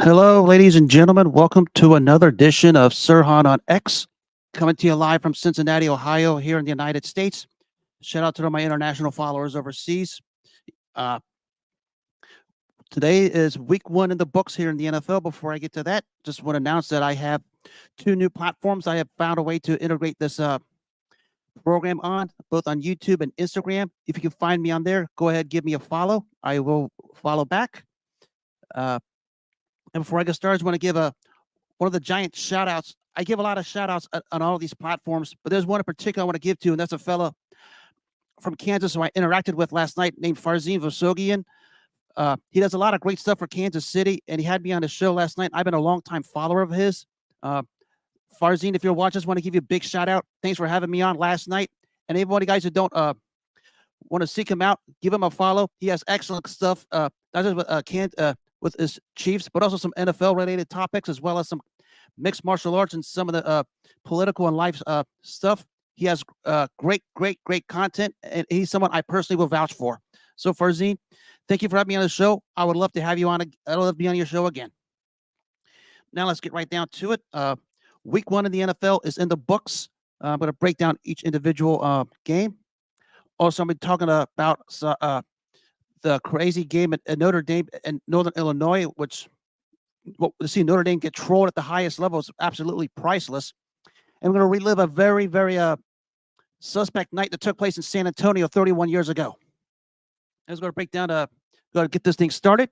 Hello, ladies and gentlemen. Welcome to another edition of Serhan On X, coming to you live from Cincinnati, Ohio, here in the United States. Shout out to my international followers overseas. Uh, Today is week one in the books here in the NFL. Before I get to that, just want to announce that I have two new platforms. I have found a way to integrate this program on, both on YouTube and Instagram. If you can find me on there, go ahead, give me a follow. I will follow back. And before I get started, I just want to give one of the giant shout outs. I give a lot of shout outs on all of these platforms, but there's one in particular I want to give to, and that's a fella from Kansas who I interacted with last night named Farzin Vosogian. He does a lot of great stuff for Kansas City, and he had me on his show last night. I've been a longtime follower of his. Farzin, if you're watching, I just want to give you a big shout out. Thanks for having me on last night. And everybody, guys who don't want to seek him out, give him a follow. He has excellent stuff, not just with his Chiefs, but also some NFL-related topics, as well as some mixed martial arts and some of the political and life stuff. He has great content, and he's someone I personally will vouch for. So, Farzin, thank you for having me on the show. I would love to have you on. I'd love to be on your show again. Now, let's get right down to it. Week one in the NFL is in the books. I'm going to break down each individual game. Also, I'm going to be talking about the crazy game at Notre Dame and Northern Illinois, which to see Notre Dame get trolled at the highest level is absolutely priceless. And we're going to relive a very suspect night that took place in San Antonio 31 years ago. I was going to break down going to get this thing started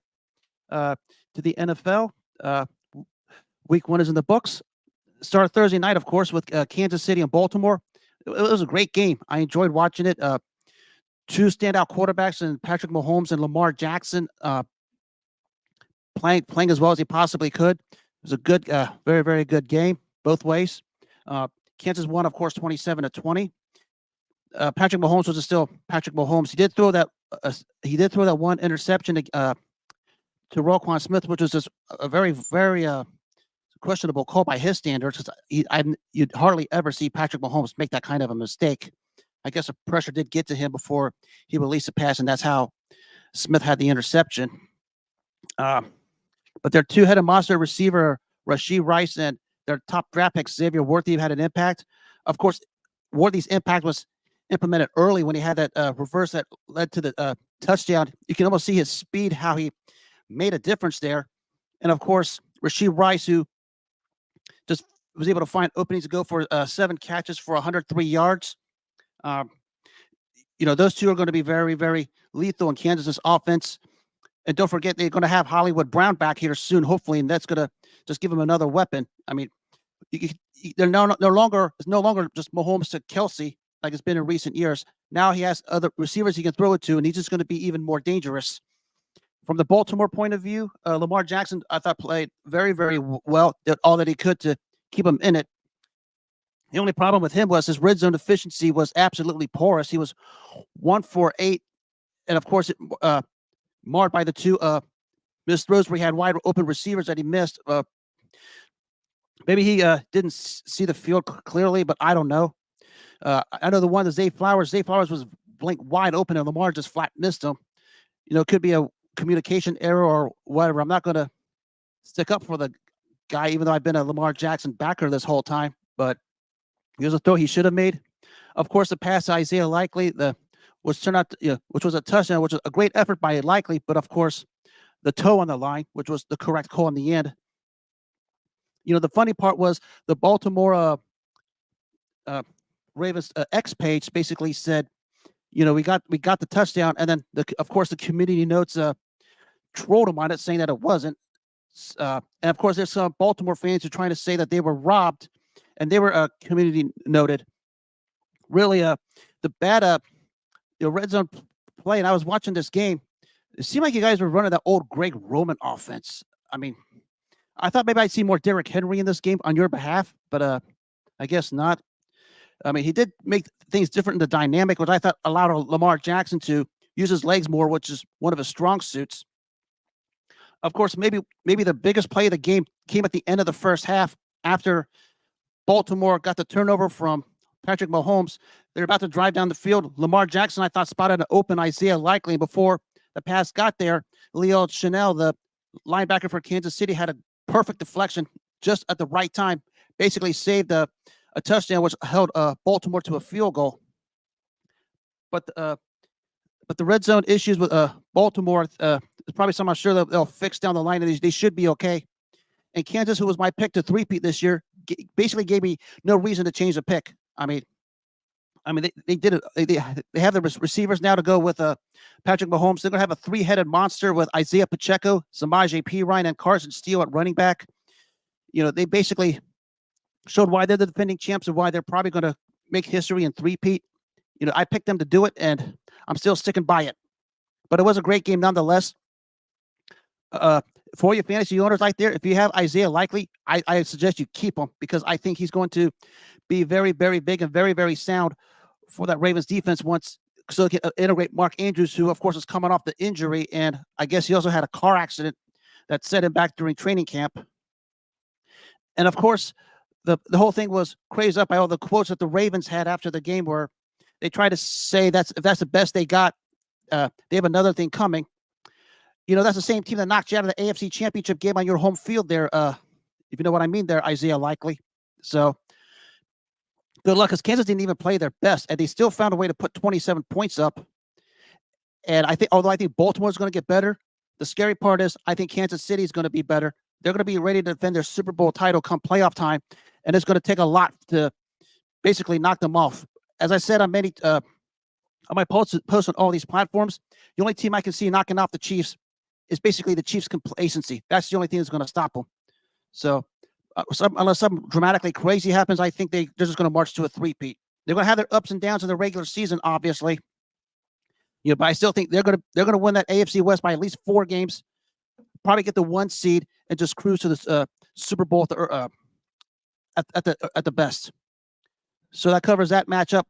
to the NFL. Week one is in the books. Started Thursday night, of course, with Kansas City and Baltimore. It was a great game. I enjoyed watching it. Two standout quarterbacks in Patrick Mahomes and Lamar Jackson playing as well as he possibly could. It was a good, very good game both ways. Kansas won, of course, 27-20. Patrick Mahomes was still Patrick Mahomes. He did throw that one interception to Roquan Smith, which was just a very questionable call by his standards. You'd hardly ever see Patrick Mahomes make that kind of a mistake. I guess the pressure did get to him before he released the pass, and that's how Smith had the interception. But their two-headed monster receiver, Rashee Rice, and their top draft pick, Xavier Worthy, had an impact. Of course, Worthy's impact was implemented early when he had that reverse that led to the touchdown. You can almost see his speed, how he made a difference there. And, of course, Rashee Rice, who just was able to find openings to go for 7 catches for 103 yards. Those two are going to be very lethal in Kansas's offense. And don't forget, they're going to have Hollywood Brown back here soon, hopefully, and that's going to just give them another weapon. I mean, they're no longer just Mahomes to Kelsey like it's been in recent years. Now he has other receivers he can throw it to, and he's just going to be even more dangerous. From the Baltimore point of view, Lamar Jackson, I thought, played very well, did all that he could to keep him in it. The only problem with him was his red zone efficiency was absolutely porous. He was 1 for 8, and of course, it marred by the two missed throws where he had wide open receivers that he missed. Maybe he didn't see the field clearly, but I don't know. I know the one that Zay Flowers was blank wide open, and Lamar just flat missed him. It could be a communication error or whatever. I'm not going to stick up for the guy, even though I've been a Lamar Jackson backer this whole time, but here's a throw he should have made. Of course, the pass to Isaiah Likely, which turned out, which was a touchdown, which was a great effort by Likely, but of course, the toe on the line, which was the correct call in the end. The funny part was the Baltimore Ravens X page basically said, we got the touchdown, and then of course the community notes trolled him on it, saying that it wasn't. And of course, there's some Baltimore fans who are trying to say that they were robbed, and they were community noted. Really, the bad red zone play. And I was watching this game. It seemed like you guys were running that old Greg Roman offense. I mean, I thought maybe I'd see more Derrick Henry in this game on your behalf, but I guess not. I mean, he did make things different in the dynamic, which I thought allowed Lamar Jackson to use his legs more, which is one of his strong suits. Of course, maybe the biggest play of the game came at the end of the first half after Baltimore got the turnover from Patrick Mahomes. They're about to drive down the field. Lamar Jackson, I thought, spotted an open Isaiah Likely. Before the pass got there, Leo Chanel, the linebacker for Kansas City, had a perfect deflection just at the right time, basically saved a touchdown, which held Baltimore to a field goal. But the red zone issues with Baltimore is probably something I'm sure they'll fix down the line, and they should be okay. And Kansas, who was my pick to three-peat this year, basically gave me no reason to change the pick. I mean, they did it. They have the receivers now to go with Patrick Mahomes. They're going to have a three-headed monster with Isaiah Pacheco, Samaje Perine, and Carson Steele at running back. They basically showed why they're the defending champs and why they're probably going to make history in three-peat. I picked them to do it, and I'm still sticking by it. But it was a great game nonetheless. For your fantasy owners out there, if you have Isaiah Likely, I suggest you keep him because I think he's going to be very, very big and very, very sound for that Ravens defense once, so they can integrate Mark Andrews, who, of course, is coming off the injury. And I guess he also had a car accident that set him back during training camp. And, of course, the whole thing was crazed up by all the quotes that the Ravens had after the game where they tried to say if that's the best they got, they have another thing coming. That's the same team that knocked you out of the AFC Championship game on your home field there, if you know what I mean there, Isaiah Likely. So good luck, because Kansas didn't even play their best, and they still found a way to put 27 points up. And although I think Baltimore is going to get better, the scary part is I think Kansas City is going to be better. They're going to be ready to defend their Super Bowl title come playoff time, and it's going to take a lot to basically knock them off. As I said on my posts on all these platforms, the only team I can see knocking off the Chiefs is basically the Chiefs' complacency. That's the only thing that's going to stop them. So unless something dramatically crazy happens, I think they're just going to march to a three-peat. They're going to have their ups and downs in the regular season, obviously. But I still think they're going to win that AFC West by at least 4 games. Probably get the 1 seed and just cruise to the Super Bowl at the best. So that covers that matchup.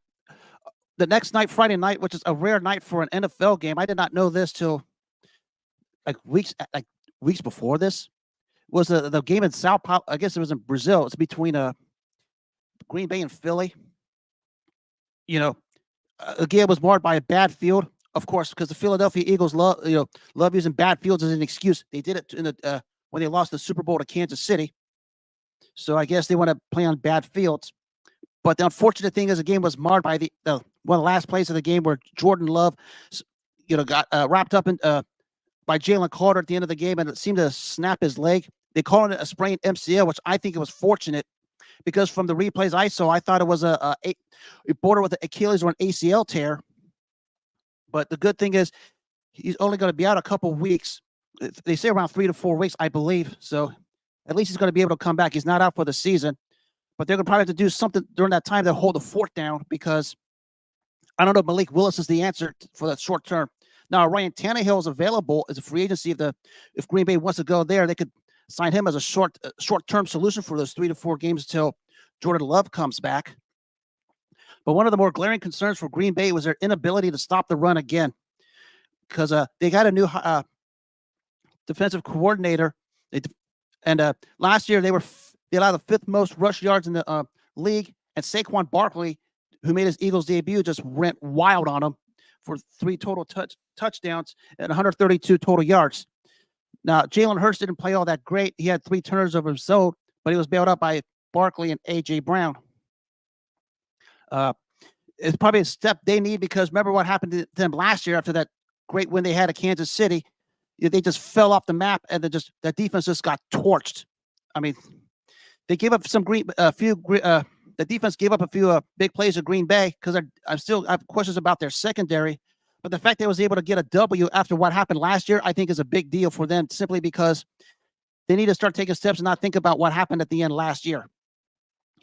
The next night, Friday night, which is a rare night for an NFL game, I did not know this till weeks before this, was the game in Sao Paulo. I guess it was in Brazil. It's between Green Bay and Philly. Again, it was marred by a bad field, of course, because the Philadelphia Eagles love using bad fields as an excuse. They did it when they lost the Super Bowl to Kansas City. So I guess they want to play on bad fields. But the unfortunate thing is the game was marred by one of the last plays of the game where Jordan Love, got wrapped up in by Jalen Carter at the end of the game, and it seemed to snap his leg. They called it a sprained MCL, which I think it was fortunate because from the replays I saw, I thought it was a border with an Achilles or an ACL tear. But the good thing is he's only going to be out a couple weeks. They say around 3 to 4 weeks, I believe. So at least he's going to be able to come back. He's not out for the season. But they're going to probably have to do something during that time to hold the fort down because I don't know if Malik Willis is the answer for that short term. Now, Ryan Tannehill is available as a free agency. If Green Bay wants to go there, they could sign him as a short-term solution for those 3 to 4 games until Jordan Love comes back. But one of the more glaring concerns for Green Bay was their inability to stop the run again, because they got a new defensive coordinator. Last year they allowed the 5th most rush yards in the league, and Saquon Barkley, who made his Eagles debut, just went wild on them for 3 total touchdowns and 132 total yards. Now, Jalen Hurts didn't play all that great. He had 3 turnovers of his own, but he was bailed out by Barkley and A.J. Brown. It's probably a step they need because remember what happened to them last year after that great win they had at Kansas City. They just fell off the map, and that defense just got torched. I mean, they gave up the defense gave up a few big plays at Green Bay because I have questions about their secondary. But the fact they was able to get a W after what happened last year, I think is a big deal for them simply because they need to start taking steps and not think about what happened at the end last year.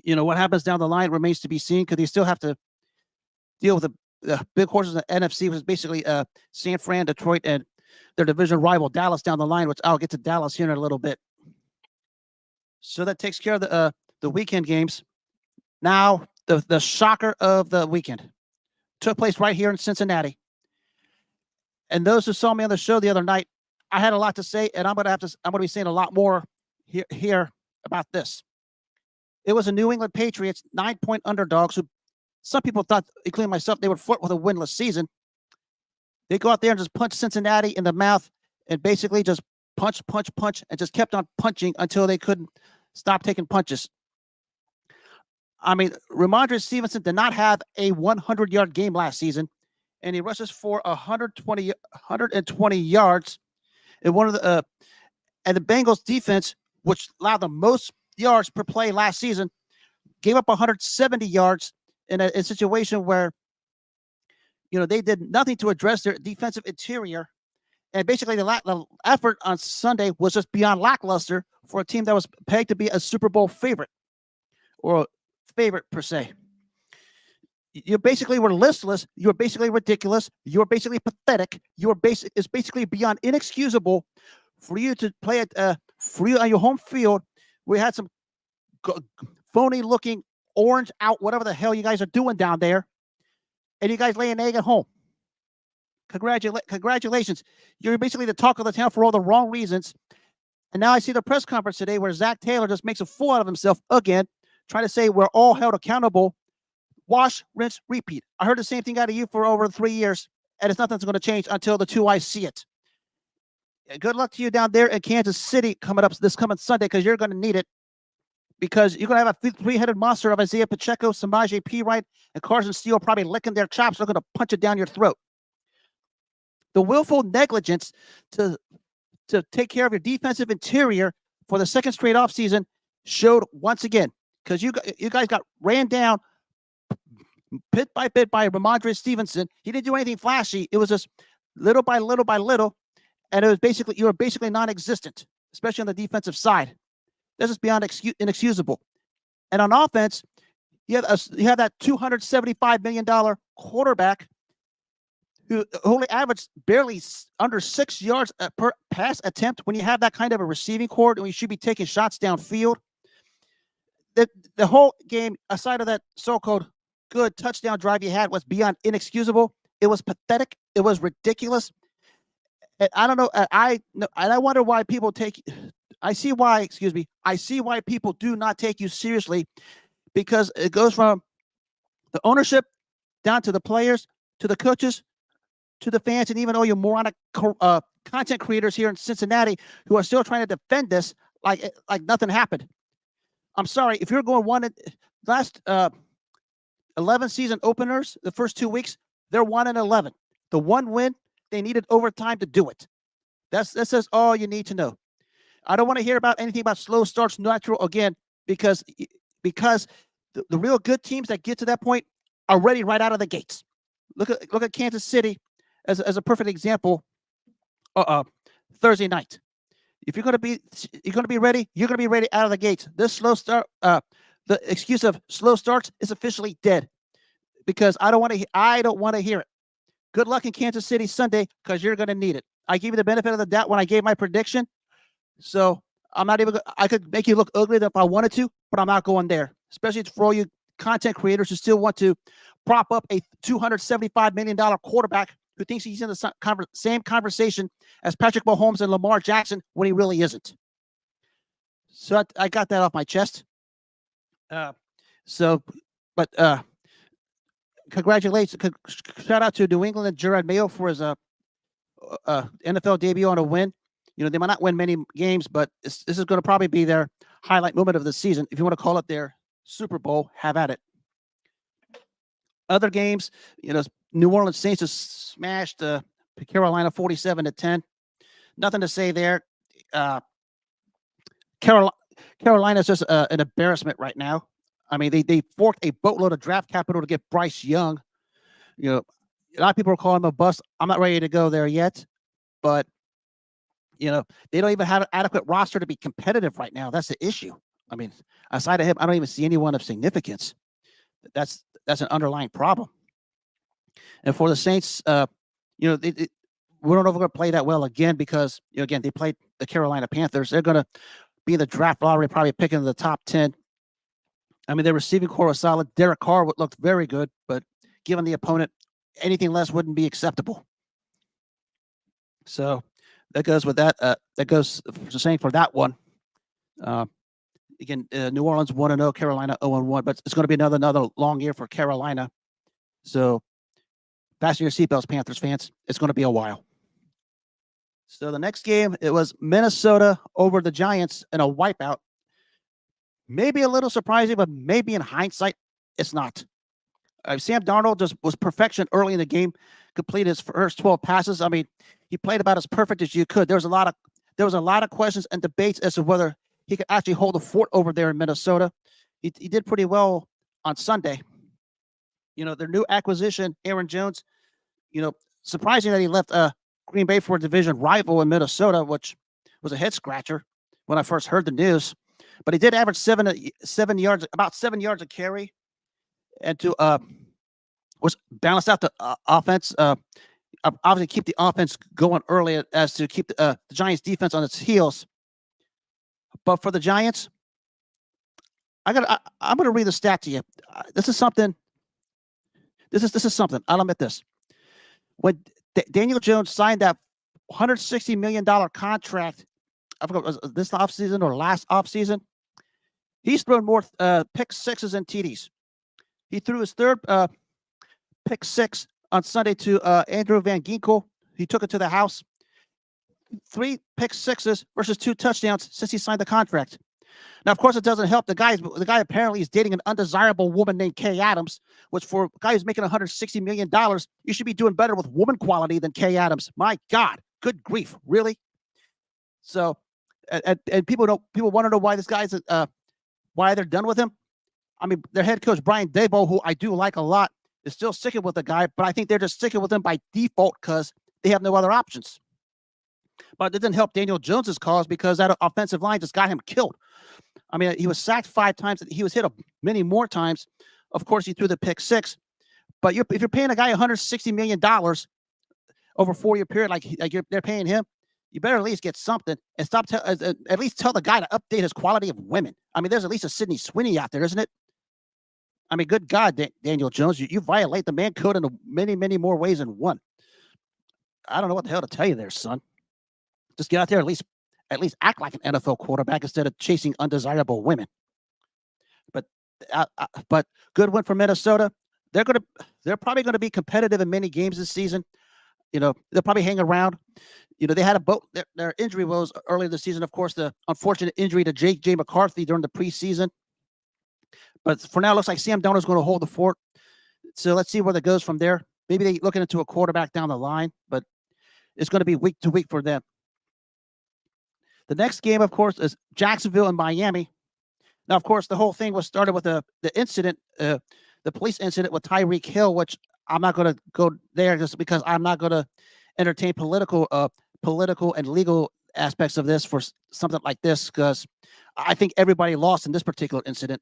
What happens down the line remains to be seen because they still have to deal with the big horses in the NFC, which is basically San Fran, Detroit, and their division rival Dallas down the line, which I'll get to Dallas here in a little bit. So that takes care of the weekend games. Now, the shocker of the weekend took place right here in Cincinnati. And those who saw me on the show the other night, I had a lot to say, and I'm going to be saying a lot more here about this. It was a New England Patriots 9-point underdogs who some people thought, including myself, they would flirt with a winless season. They go out there and just punch Cincinnati in the mouth and basically just punch, punch, punch, and just kept on punching until they couldn't stop taking punches. I mean, Ramondre Stevenson did not have a 100-yard game last season, and he rushes for 120 yards. And and the Bengals defense, which allowed the most yards per play last season, gave up 170 yards in a situation where, they did nothing to address their defensive interior. And basically, the effort on Sunday was just beyond lackluster for a team that was pegged to be a Super Bowl favorite, or favorite per se. You basically were listless. You were basically ridiculous. You were basically pathetic. It's basically beyond inexcusable for you to play it for you on your home field. We had some phony-looking orange out, whatever the hell you guys are doing down there, and you guys lay an egg at home. Congratulations. You're basically the talk of the town for all the wrong reasons. And now I see the press conference today where Zach Taylor just makes a fool out of himself again, trying to say we're all held accountable. Wash, rinse, repeat. I heard the same thing out of you for over 3 years, and it's nothing's going to change until the two eyes see it. Good luck to you down there in Kansas City coming Sunday, because you're going to need it. Because you're going to have a three-headed monster of Isaiah Pacheco, Samaje Perine, and Carson Steele probably licking their chops. They're going to punch it down your throat. The willful negligence to take care of your defensive interior for the second straight offseason showed once again, because you guys got ran down bit by bit by Ramondre Stevenson. He didn't do anything flashy. It was just little by little by little, and you were basically non-existent, especially on the defensive side. This is beyond inexcusable. And on offense, you have that $275 million quarterback who only averaged barely under 6 yards per pass attempt. When you have that kind of a receiving corps, and you should be taking shots downfield. The whole game, aside of that so-called good touchdown drive you had, was beyond inexcusable. It was pathetic. It was ridiculous. And I don't know. I wonder why people I see why people do not take you seriously, because it goes from the ownership down to the players, to the coaches, to the fans, and even all your moronic content creators here in Cincinnati who are still trying to defend this like nothing happened. I'm sorry, if you're going last 11 season openers, the first 2 weeks, they're 1-11. The one win, they needed overtime to do it. That says all you need to know. I don't want to hear about anything about slow starts, natural again, because the real good teams that get to that point are ready right out of the gates. Look at Kansas City as a perfect example. Thursday night, if you're going to be ready, you're going to be ready out of the gates. This slow start, the excuse of slow starts is officially dead, because I don't want to hear it. Good luck in Kansas City Sunday, because you're going to need it. I gave you the benefit of the doubt when I gave my prediction, so I'm not even. I could make you look ugly if I wanted to, but I'm not going there. Especially for all you content creators who still want to prop up a $275 million quarterback who thinks he's in the same conversation as Patrick Mahomes and Lamar Jackson when he really isn't. So I got that off my chest. Congratulations. Shout out to New England and Gerard Mayo for his NFL debut on a win. They might not win many games, but this is going to probably be their highlight moment of the season. If you want to call it their Super Bowl, have at it. Other games, New Orleans Saints just smashed Carolina 47-10. Nothing to say there. Carolina's just an embarrassment right now. I mean, they forked a boatload of draft capital to get Bryce Young. A lot of people are calling him a bust. I'm not ready to go there yet, but they don't even have an adequate roster to be competitive right now. That's the issue. I mean, aside of him, I don't even see anyone of significance. That's an underlying problem. And for the Saints, we don't know if we're going to play that well again, because again, they played the Carolina Panthers. They're going to be in the draft lottery, probably picking the top 10. I mean, their receiving core was solid. Derek Carr looked very good, but given the opponent, anything less wouldn't be acceptable. So that goes with that. That goes the same for that one. Again, New Orleans 1-0, Carolina 0-1, but it's going to be another long year for Carolina. So fasten your seatbelts, Panthers fans. It's going to be a while. So the next game, it was Minnesota over the Giants in a wipeout. Maybe a little surprising, but maybe in hindsight, it's not. Sam Darnold just was perfection early in the game, completed his first 12 passes. I mean, he played about as perfect as you could. There was a lot of questions and debates as to whether he could actually hold a fort over there in Minnesota. He did pretty well on Sunday. Their new acquisition, Aaron Jones, surprising that he left Green Bay for a division rival in Minnesota, which was a head scratcher when I first heard the news. But he did average 7 yards, about 7 yards a carry, and to was balance out the offense. Obviously, keep the offense going early as to keep the Giants' defense on its heels. But for the Giants, I'm gonna read the stat to you. This is something. This is something. I'll admit this. When Daniel Jones signed that $160 million contract, I forgot was this offseason or last offseason, he's thrown more pick sixes and TDs. He threw his third pick six on Sunday to Andrew Van Ginkel. He took it to the house. 3 pick sixes versus 2 touchdowns since he signed the contract. Now, of course, it doesn't help. The guy apparently is dating an undesirable woman named Kay Adams, which for a guy who's making $160 million, you should be doing better with woman quality than Kay Adams. My God, good grief, really? So, and people want to know why this guy's why they're done with him. I mean, their head coach Brian Daboll, who I do like a lot, is still sticking with the guy, but I think they're just sticking with him by default because they have no other options. But it didn't help Daniel Jones's cause because that offensive line just got him killed. I mean, he was sacked 5 times. He was hit many more times. Of course, he threw the pick 6. But if you're paying a guy $160 million over a 4-year period, like they're paying him, you better at least get something and stop. At least tell the guy to update his quality of women. I mean, there's at least a Sydney Sweeney out there, isn't it? I mean, good God, Daniel Jones, you violate the man code in many, many more ways than one. I don't know what the hell to tell you there, son. Just get out there, at least act like an NFL quarterback instead of chasing undesirable women. But good win for Minnesota. They're probably gonna be competitive in many games this season. They'll probably hang around. They had their injury woes earlier this season. Of course, the unfortunate injury to J.J. McCarthy during the preseason. But for now, it looks like Sam Darnold's going to hold the fort. So let's see where that goes from there. Maybe they're looking into a quarterback down the line, but it's going to be week to week for them. The next game, of course, is Jacksonville and Miami. Now, of course, the whole thing was started with the incident, the police incident with Tyreek Hill, which I'm not going to go there just because I'm not going to entertain political and legal aspects of this for something like this, because I think everybody lost in this particular incident.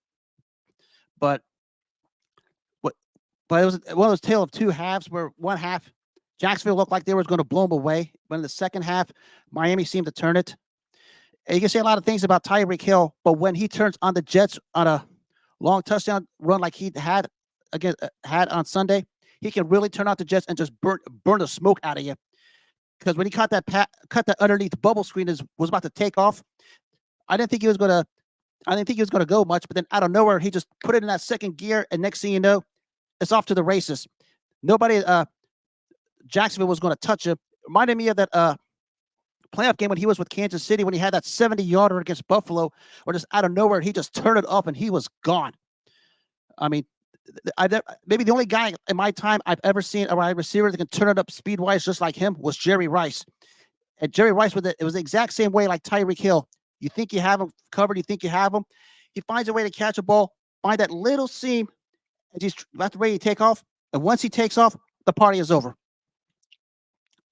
But it was one of those tale of two halves where one half Jacksonville looked like they were going to blow them away, but in the second half, Miami seemed to turn it. And you can say a lot of things about Tyreek Hill, but when he turns on the Jets on a long touchdown run like he had on Sunday, he can really turn out the Jets and just burn the smoke out of you. Because when he cut that underneath bubble screen was about to take off, I didn't think he was going to go much, but then out of nowhere, he just put it in that second gear, and next thing you know, it's off to the races. Nobody, Jacksonville was going to touch him. Reminded me of that playoff game when he was with Kansas City, when he had that 70-yarder against Buffalo, where just out of nowhere, he just turned it up and he was gone. I mean, maybe the only guy in my time I've ever seen a wide receiver that can turn it up speed-wise just like him was Jerry Rice. And Jerry Rice, it was the exact same way like Tyreek Hill. You think you have him covered, you think you have him. He finds a way to catch a ball, find that little seam, and he's about to ready to take off. And once he takes off, the party is over.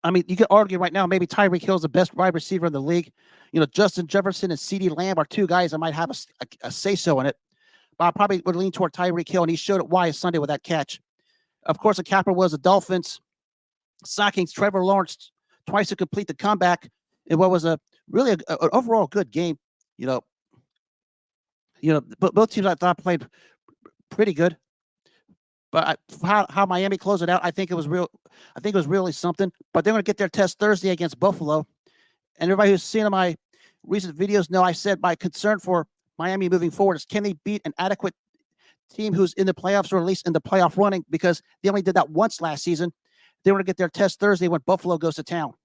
I mean, you could argue right now, maybe Tyreek Hill is the best wide receiver in the league. Justin Jefferson and CeeDee Lamb are two guys that might have a say-so in it. But I probably would lean toward Tyreek Hill, and he showed it why Sunday with that catch. Of course, the capper was the Dolphins sacking Trevor Lawrence twice to complete the comeback in what was really an overall good game. But both teams I thought played pretty good. But how Miami closed it out, I think it was really something. But they're going to get their test Thursday against Buffalo. And everybody who's seen my recent videos know I said my concern for Miami moving forward is, can they beat an adequate team who's in the playoffs or at least in the playoff running? Because they only did that once last season. They were going to get their test Thursday when Buffalo goes to town.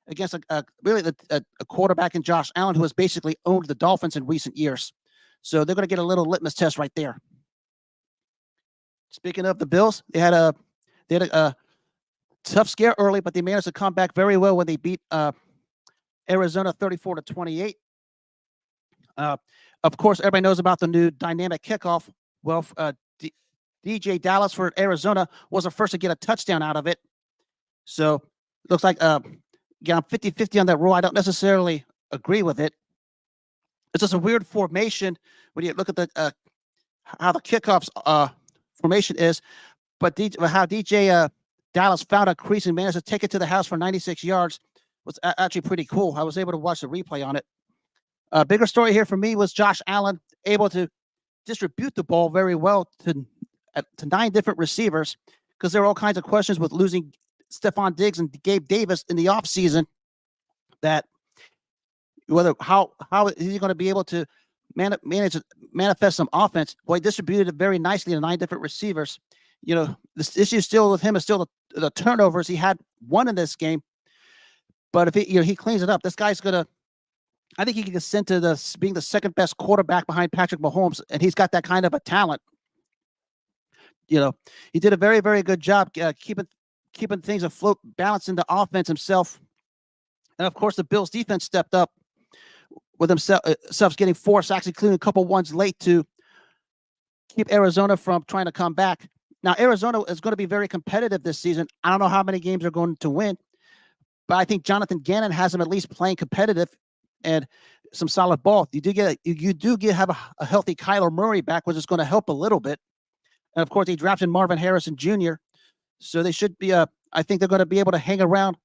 against a quarterback in Josh Allen who has basically owned the Dolphins in recent years. So they're going to get a little litmus test right there. Speaking of the Bills, they had a tough scare early, but they managed to come back very well when they beat Arizona 34-28. Of course, everybody knows about the new dynamic kickoff. Well, DJ Dallas for Arizona was the first to get a touchdown out of it. So it looks like, again, I'm 50-50 on that rule. I don't necessarily agree with it. It's just a weird formation when you look at the how the kickoffs formation is. But how DJ Dallas found a crease and managed to take it to the house for 96 yards was actually pretty cool. I was able to watch the replay on it. Bigger story here for me was Josh Allen able to distribute the ball very well to 9 different receivers, because there were all kinds of questions with losing Stephon Diggs and Gabe Davis in the offseason, that whether how is he going to be able to manifest some offense. Well, he distributed it very nicely to 9 different receivers. You know, this issue still with him is still the turnovers. He had 1 in this game, but if he cleans it up, this guy's gonna. I think he can ascend to being the second best quarterback behind Patrick Mahomes, and he's got that kind of a talent. You know, he did a very, very good job keeping things afloat, balancing the offense himself. And of course, the Bills defense stepped up with themselves getting 4 sacks, including a couple ones late to keep Arizona from trying to come back. Now, Arizona is going to be very competitive this season. I don't know how many games they're going to win, but I think Jonathan Gannon has them at least playing competitive and some solid ball. You do have a healthy Kyler Murray back, which is going to help a little bit. And of course, they drafted Marvin Harrison Jr., so they should be. I think they're going to be able to hang around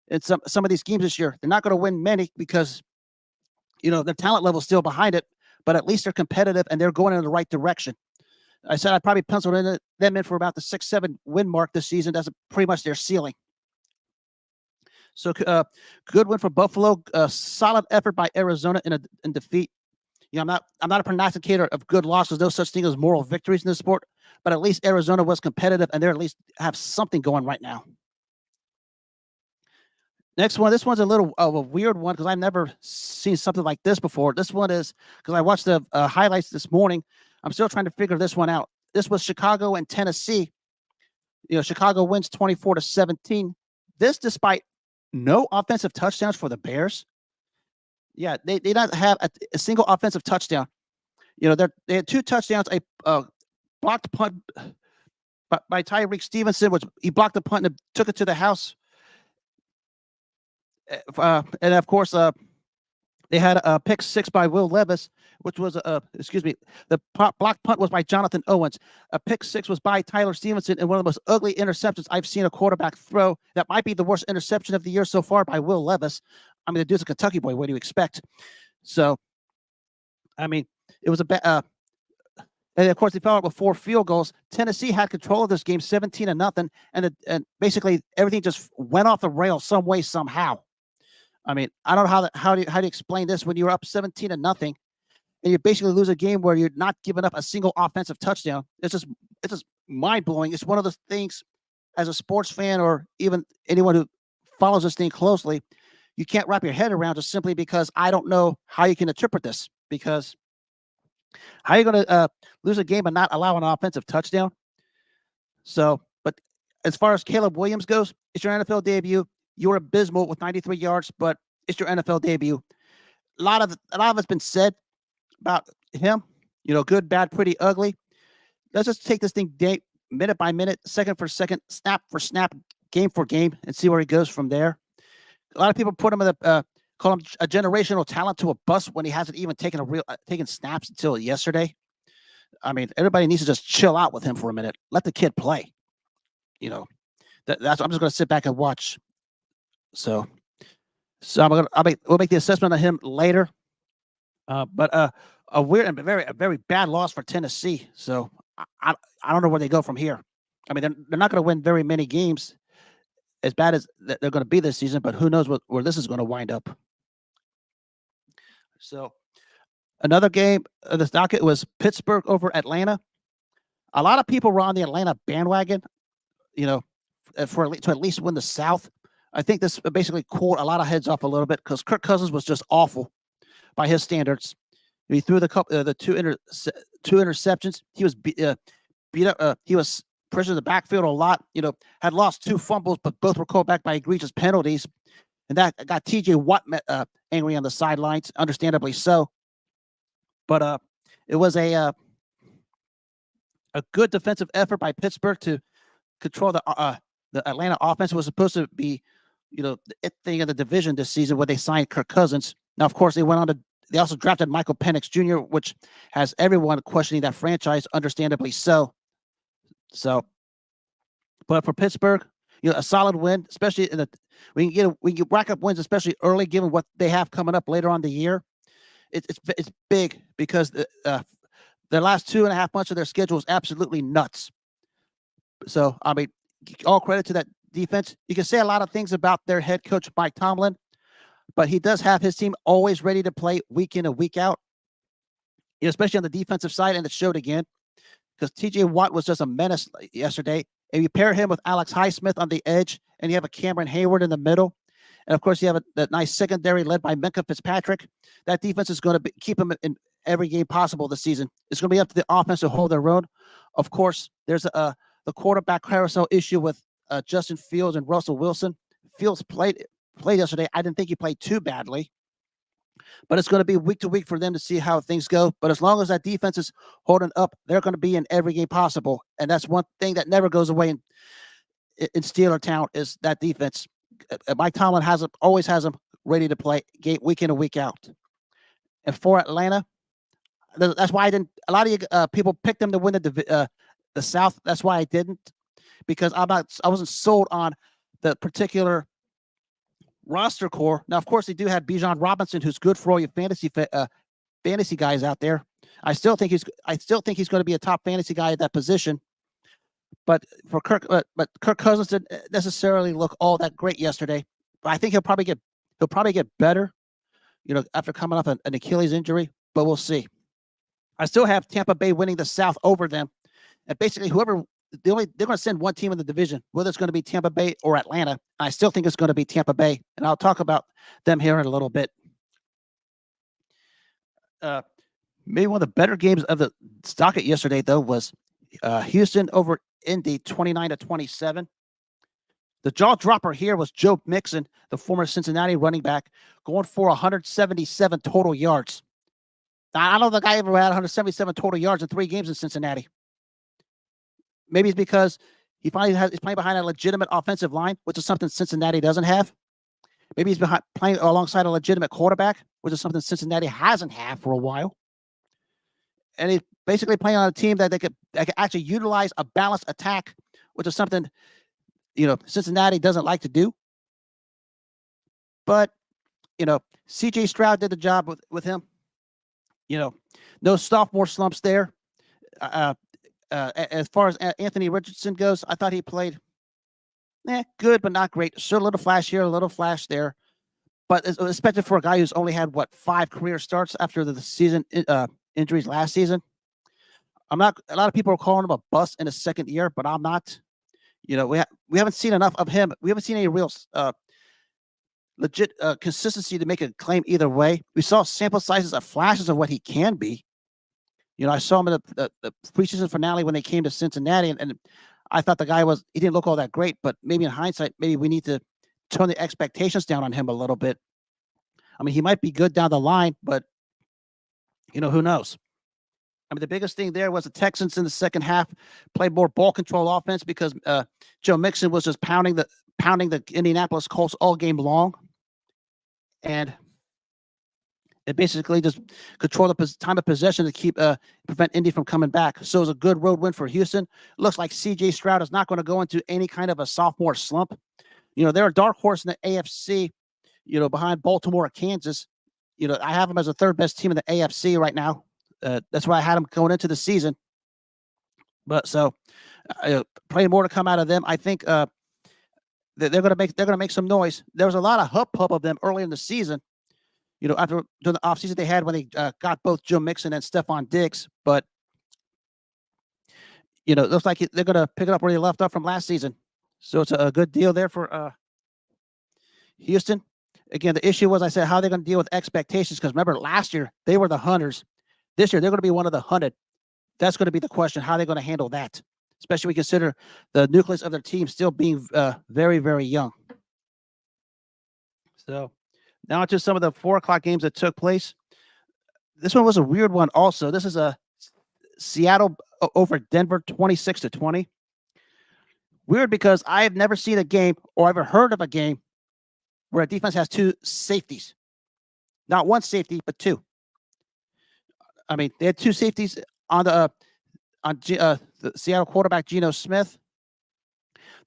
in some of these games this year. They're not going to win many because their talent level is still behind it, but at least they're competitive and they're going in the right direction. I said I'd probably penciled them in for about the 6-7 win mark this season. That's pretty much their ceiling. So good win for Buffalo. Solid effort by Arizona in defeat. I'm not a prognosticator of good losses. No such thing as moral victories in this sport. But at least Arizona was competitive, and they at least have something going right now. Next one. This one's a little of a weird one because I've never seen something like this before. This one is because I watched the highlights this morning. I'm still trying to figure this one out. This was Chicago and Tennessee. Chicago wins 24-17. This despite no offensive touchdowns for the Bears. Yeah, they don't have a single offensive touchdown. They had 2 touchdowns, a blocked punt by Tyreek Stevenson, which he blocked the punt and took it to the house. And of course, they had a pick 6 by Will Levis, which was the blocked punt was by Jonathan Owens. A pick 6 was by Tyler Stevenson, and one of the most ugly interceptions I've seen a quarterback throw. That might be the worst interception of the year so far by Will Levis. I mean, the dude's a Kentucky boy. What do you expect? So, I mean, it was a bad. And of course, they followed up with 4 field goals. Tennessee had control of this game, 17-0, and basically everything just went off the rails some way, somehow. I mean, I don't know how do you explain this when you're up 17-0, and you basically lose a game where you're not giving up a single offensive touchdown. It's just mind blowing. It's one of those things, as a sports fan or even anyone who follows this thing closely, you can't wrap your head around, just simply because I don't know how you can interpret this. Because how are you going to lose a game and not allow an offensive touchdown? So, but as far as Caleb Williams goes, it's your NFL debut. You were abysmal with 93 yards, but it's your NFL debut. A lot of it's been said about him. Good, bad, pretty, ugly. Let's just take this thing minute by minute, second for second, snap for snap, game for game, and see where he goes from there. A lot of people put him in call him a generational talent to a bust when he hasn't even taken snaps until yesterday. I mean, everybody needs to just chill out with him for a minute. Let the kid play. I'm just going to sit back and watch. So we'll make the assessment on him later. But a weird and a very bad loss for Tennessee. So I don't know where they go from here. I mean, they're not going to win very many games as bad as they're going to be this season, but who knows where this is going to wind up. So another game of the docket was Pittsburgh over Atlanta. A lot of people were on the Atlanta bandwagon, to at least win the South. I think this basically cooled a lot of heads off a little bit because Kirk Cousins was just awful by his standards. He threw the two interceptions. He was beat up. He was pressured the backfield a lot. Had lost 2 fumbles, but both were called back by egregious penalties, and that got T.J. Watt angry on the sidelines, understandably so. But it was a good defensive effort by Pittsburgh to control the Atlanta offense. Was supposed to be, the thing of the division this season when they signed Kirk Cousins. Now, of course, they also drafted Michael Penix Jr., which has everyone questioning that franchise, understandably so. But for Pittsburgh, a solid win, especially we can rack up wins, especially early, given what they have coming up later on the year. It's big because their last 2.5 months of their schedule is absolutely nuts. So, I mean, all credit to that defense. You can say a lot of things about their head coach, Mike Tomlin, but he does have his team always ready to play week in and week out, especially on the defensive side, and it showed again because T.J. Watt was just a menace yesterday. And you pair him with Alex Highsmith on the edge, and you have a Cameron Hayward in the middle. And, of course, you have that nice secondary led by Minkah Fitzpatrick. That defense is going to keep him in every game possible this season. It's going to be up to the offense to hold their own. Of course, there's the quarterback carousel issue with Justin Fields and Russell Wilson. Fields played yesterday. I didn't think he played too badly. But it's going to be week to week for them to see how things go. But as long as that defense is holding up, they're going to be in every game possible. And that's one thing that never goes away in Steeler Town is that defense. Mike Tomlin always has them ready to play week in and week out. And for Atlanta, that's why I didn't. A lot of you people picked them to win the South. That's why I didn't, because I wasn't sold on the particular roster core. Now, of course, they do have Bijan Robinson, who's good for all your fantasy guys out there. I still think he's going to be a top fantasy guy at that position. But for Kirk Cousins didn't necessarily look all that great yesterday. But I think he'll probably get better, after coming off an Achilles injury. But we'll see. I still have Tampa Bay winning the South over them, and basically they're going to send one team in the division, whether it's going to be Tampa Bay or Atlanta. I still think it's going to be Tampa Bay, and I'll talk about them here in a little bit. Maybe one of the better games of the docket yesterday, though, was Houston over Indy, 29-27. The jaw dropper here was Joe Mixon, the former Cincinnati running back, going for 177 total yards. Now, I don't know if the guy ever had 177 total yards in 3 games in Cincinnati. Maybe it's because he's playing behind a legitimate offensive line, which is something Cincinnati doesn't have. Maybe he's playing alongside a legitimate quarterback, which is something Cincinnati hasn't had for a while. And he's basically playing on a team that could actually utilize a balanced attack, which is something Cincinnati doesn't like to do. But C.J. Stroud did the job with him. No sophomore slumps there. As far as Anthony Richardson goes, I thought he played good, but not great. Sure, a little flash here, a little flash there. But it's expected for a guy who's only had, 5 career starts after the season injuries last season. A lot of people are calling him a bust in his second year, but I'm not. We haven't seen enough of him. We haven't seen any real legit consistency to make a claim either way. We saw sample sizes of flashes of what he can be. I saw him in the preseason finale when they came to Cincinnati, and I thought the guy he didn't look all that great, but maybe in hindsight, maybe we need to tone the expectations down on him a little bit. I mean, he might be good down the line, but who knows? I mean, the biggest thing there was the Texans in the second half played more ball control offense because Joe Mixon was just pounding the Indianapolis Colts all game long, and it basically just controlled the time of possession to prevent Indy from coming back. So it was a good road win for Houston. Looks like C.J. Stroud is not going to go into any kind of a sophomore slump. They're a dark horse in the AFC, behind Baltimore or Kansas. I have them as the 3rd best team in the AFC right now. That's why I had them going into the season. But so plenty more to come out of them. I think they're going to make some noise. There was a lot of hubbub of them early in the season. After during the offseason they had when they got both Joe Mixon and Stephon Diggs. But, it looks like they're going to pick it up where they left off from last season. So it's a good deal there for Houston, again, the issue was I said how they're going to deal with expectations because remember last year they were the hunters. This year they're going to be one of the hunted. That's going to be the question. How are they going to handle that? Especially when we consider the nucleus of their team still being very, very young. So now to some of the 4 o'clock games that took place. This one was a weird one also. This is a Seattle over Denver 26-20. Weird because I have never seen a game or ever heard of a game where a defense has 2 safeties. Not 1 safety, but 2. I mean, they had 2 safeties on the Seattle quarterback Geno Smith.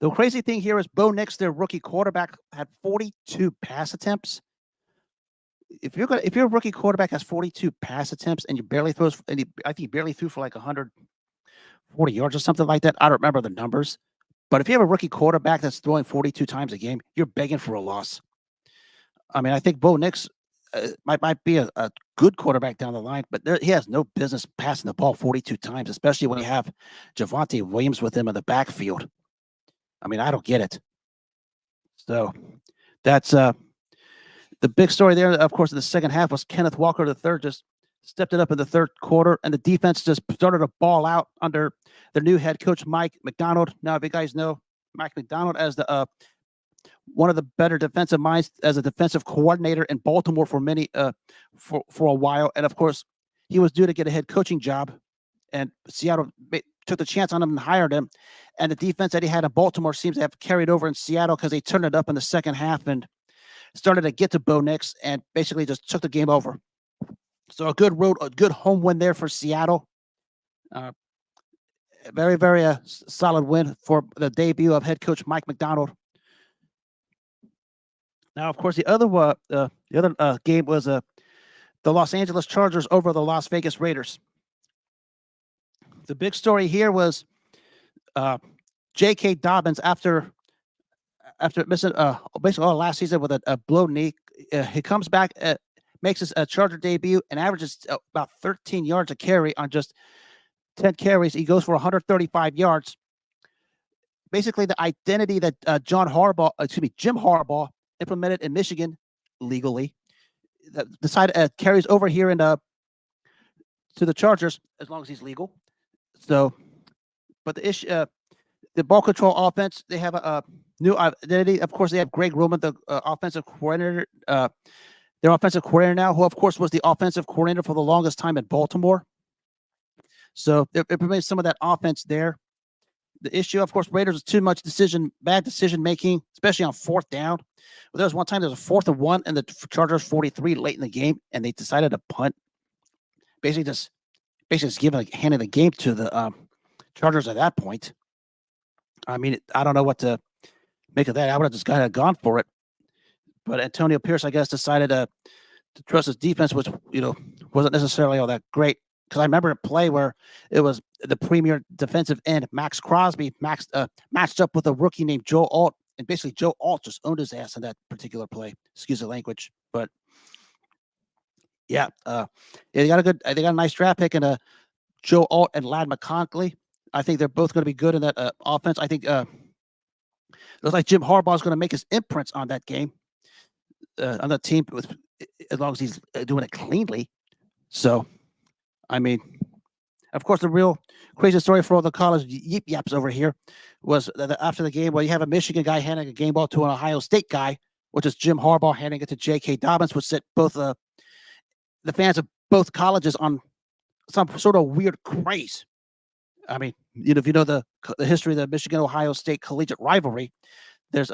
The crazy thing here is Bo Nix, their rookie quarterback, had 42 pass attempts. If your rookie quarterback has 42 pass attempts and you barely throws, and I think he barely threw for like 140 yards or something like that. I don't remember the numbers, but if you have a rookie quarterback that's throwing 42 times a game, you're begging for a loss. I mean, I think Bo Nix might be a good quarterback down the line, but he has no business passing the ball 42 times, especially when you have Javonte Williams with him in the backfield. I mean, I don't get it. So that's the big story there, of course, in the second half was Kenneth Walker III just stepped it up in the third quarter, and the defense just started to ball out under their new head coach, Mike Macdonald. Now, if you guys know Mike Macdonald as the one of the better defensive minds as a defensive coordinator in Baltimore for a while, and of course, he was due to get a head coaching job, and Seattle took the chance on him and hired him. And the defense that he had in Baltimore seems to have carried over in Seattle because they turned it up in the second half and started to get to Bo Nix and basically just took the game over. So a good home win there for Seattle. Very, very solid win for the debut of head coach Mike Macdonald. Now, of course, the other game was the Los Angeles Chargers over the Las Vegas Raiders. The big story here was J.K. Dobbins after missing basically all last season with a blown knee. He comes back, makes his Charger debut, and averages about 13 yards a carry on just 10 carries. He goes for 135 yards. Basically, the identity that Jim Harbaugh implemented in Michigan legally, that decided carries over here to the Chargers as long as he's legal. So, but the issue, the ball control offense, they have a new identity. Of course, they have Greg Roman, the offensive coordinator, their offensive coordinator now, who of course was the offensive coordinator for the longest time in Baltimore. So it remains some of that offense there. The issue, of course, Raiders was too much bad decision making, especially on fourth down. Well, there was one time there was a 4th and 1 and the Chargers 43 late in the game, and they decided to punt. Basically just handing the game to the Chargers at that point. I mean, I don't know what to make of that. I would have just gone for it. But Antonio Pierce, I guess, decided to trust his defense, which wasn't necessarily all that great. Because I remember a play where it was the premier defensive end, Max Crosby, matched up with a rookie named Joe Alt, and basically Joe Alt just owned his ass in that particular play. Excuse the language, but yeah, they got a nice draft pick and Joe Alt and Ladd McConkey. I think they're both going to be good in that offense. I think it looks like Jim Harbaugh is going to make his imprints on that game, on the team, as long as he's doing it cleanly. So, I mean, of course, the real crazy story for all the college yip yaps over here was that after the game, you have a Michigan guy handing a game ball to an Ohio State guy, which is Jim Harbaugh handing it to J.K. Dobbins, which set both the fans of both colleges on some sort of weird craze. I mean, if you know the history of the Michigan-Ohio State collegiate rivalry, there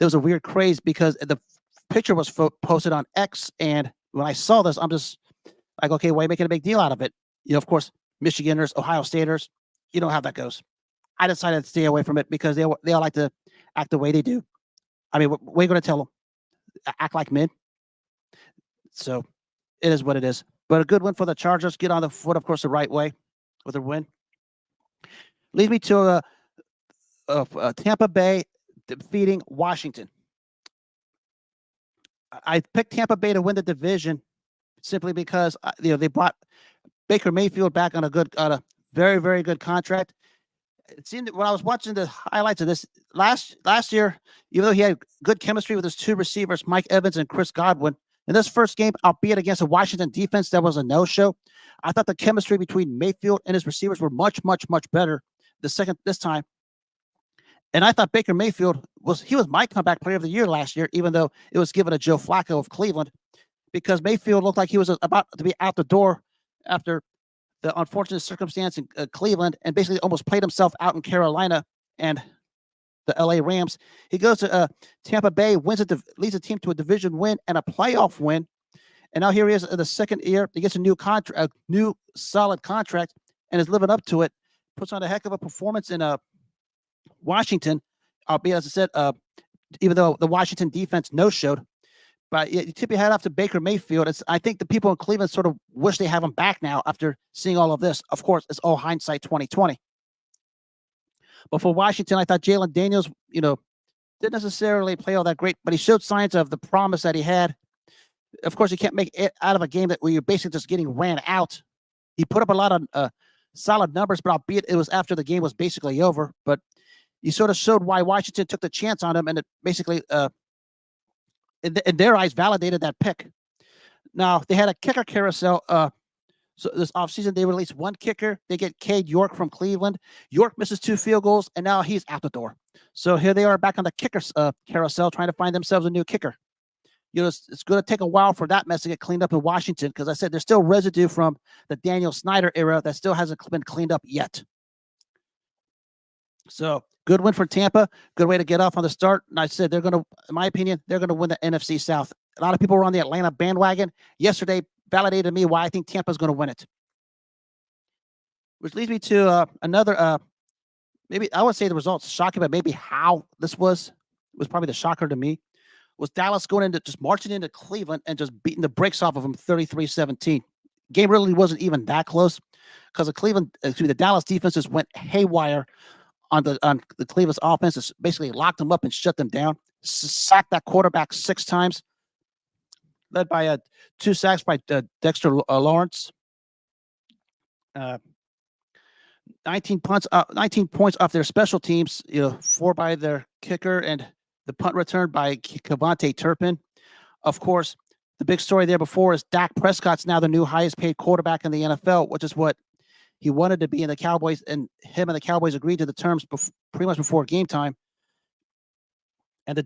was a weird craze because the picture was posted on X, and when I saw this, I'm just like, okay, why are you making a big deal out of it? Of course, Michiganders, Ohio Staters, you know how that goes. I decided to stay away from it because they all like to act the way they do. I mean, what are you going to tell them? Act like men? So it is what it is. But a good win for the Chargers. Get on the foot, of course, the right way with a win. Leads me to Tampa Bay defeating Washington. I picked Tampa Bay to win the division simply because they brought Baker Mayfield back on a very, very good contract. It seemed that when I was watching the highlights of this last year, even though he had good chemistry with his two receivers, Mike Evans and Chris Godwin, in this first game, albeit against a Washington defense that was a no-show, I thought the chemistry between Mayfield and his receivers were much, much, much better this time. And I thought Baker Mayfield was my comeback player of the year last year, even though it was given to Joe Flacco of Cleveland, because Mayfield looked like he was about to be out the door after the unfortunate circumstance in Cleveland, and basically almost played himself out in Carolina and the LA Rams. He goes to Tampa Bay, leads the team to a division win and a playoff win. And now here he is in the second year. He gets a new solid contract, and is living up to it. Puts on a heck of a performance in Washington, albeit, as I said, even though the Washington defense no-showed. But you tip your hat off to Baker Mayfield. I think the people in Cleveland sort of wish they have him back now after seeing all of this. Of course, it's all hindsight 2020. But for Washington, I thought Jalen Daniels, didn't necessarily play all that great, but he showed signs of the promise that he had. Of course, you can't make it out of a game where you're basically just getting ran out. He put up a lot of solid numbers, but albeit it was after the game was basically over. But he sort of showed why Washington took the chance on him, and it basically, in their eyes, validated that pick. Now, they had a kicker carousel. So this offseason, they released one kicker. They get Cade York from Cleveland. York misses 2 field goals, and now he's out the door. So here they are back on the kicker carousel, trying to find themselves a new kicker. It's going to take a while for that mess to get cleaned up in Washington, because I said there's still residue from the Daniel Snyder era that still hasn't been cleaned up yet. So good win for Tampa. Good way to get off on the start. And I said in my opinion, they're going to win the NFC South. A lot of people were on the Atlanta bandwagon. Yesterday validated me why I think Tampa's going to win it. Which leads me to another, maybe I would say the results shocking, but maybe how this was probably the shocker to me, was Dallas marching into Cleveland and just beating the brakes off of them 33-17. Game really wasn't even that close, because the Dallas defense just went haywire on the Cleveland's offense. It's basically locked them up and shut them down. Sacked that quarterback 6 times, led by 2 sacks by Dexter Lawrence. 19 points off their special teams. 4 by their kicker, and the punt return by Kevontae Turpin. Of course, the big story there before is Dak Prescott's now the new highest paid quarterback in the NFL, which is what he wanted to be in the Cowboys, and him and the Cowboys agreed to the terms pretty much before game time. And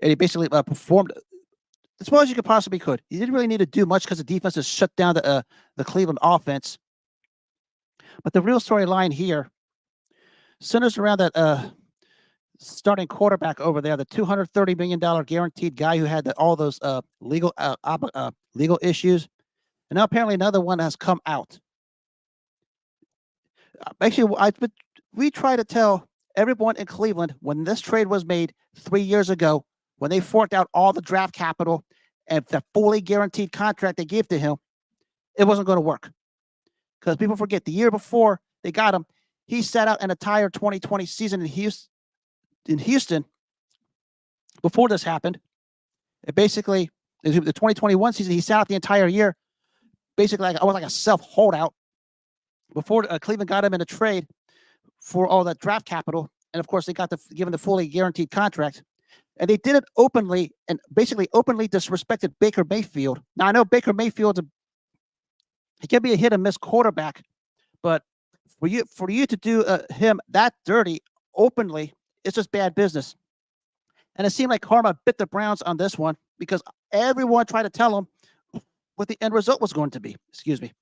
he basically performed as well as you possibly could. He didn't really need to do much because the defense has shut down the Cleveland offense. But the real storyline here centers around that starting quarterback over there, the $230 million guaranteed guy who had all those legal issues. And now apparently another one has come out. Actually, we try to tell everyone in Cleveland, when this trade was made 3 years ago, when they forked out all the draft capital and the fully guaranteed contract they gave to him, it wasn't going to work. Because people forget, the year before they got him, he sat out an entire 2020 season in Houston before this happened. It basically, the 2021 season, he sat out the entire year, basically like a self-holdout, before Cleveland got him in a trade for all that draft capital. And of course, they got given the fully guaranteed contract. And they did it openly, and basically openly disrespected Baker Mayfield. Now, I know Baker Mayfield, he can be a hit and miss quarterback, but for you to do him that dirty openly, it's just bad business. And it seemed like karma bit the Browns on this one, because everyone tried to tell them what the end result was going to be. Excuse me.